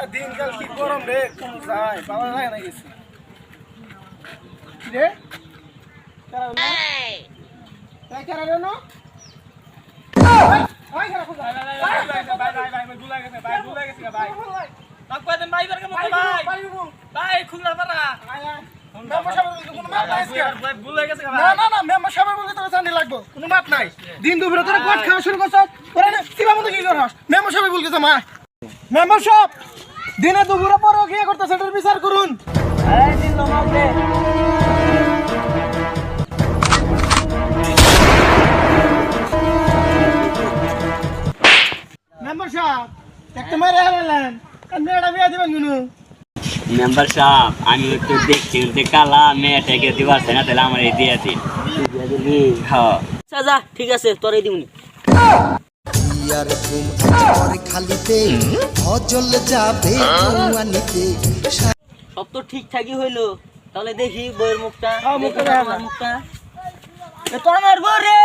দিনকাল কি গরম রে, যাই বাবা যায় না কিছু রে কারা না ভাই খারাপ ভাই গুলা গেছে ভাই ভাগ করে দেন ভাই বের করে ভাই ভাই খুলনা পারা মেম্বার সাহেব কোনো মাপ নাই ভাই ভুল হয়ে গেছে ভাই না মেম্বার সাহেব বলতে তো জানি লাগবে কোনো মাপ নাই দিন দুপুরে তোরা কোট খাওয়া শুরু করছস তোরা সিবা মতো কি করছস মেম্বার সাহেব বলতে মা মেম্বার সাহেব দিনে দুপুরে পরও কি করতেছ এটার বিচার করুন এই দিন নমাল দে মেম্বার সাহেব একটা মারে হলেন মেয়েটা বিয়া দিবেন গুনু মেম্বার সাহেব আমি তো দেখছি কালা মেয়েটাকে দিবার না তাহলে আমার এই দিয়ে দিন হ্যাঁ যা ঠিক আছে তোরাই দিবনি ইয়ার ঘুম আর খালিতে অজল যাবে আনিতে সব তো ঠিকঠাকই হইলো তাহলে দেখি বইয়ের মুখটা মুখটা তোর মারবো রে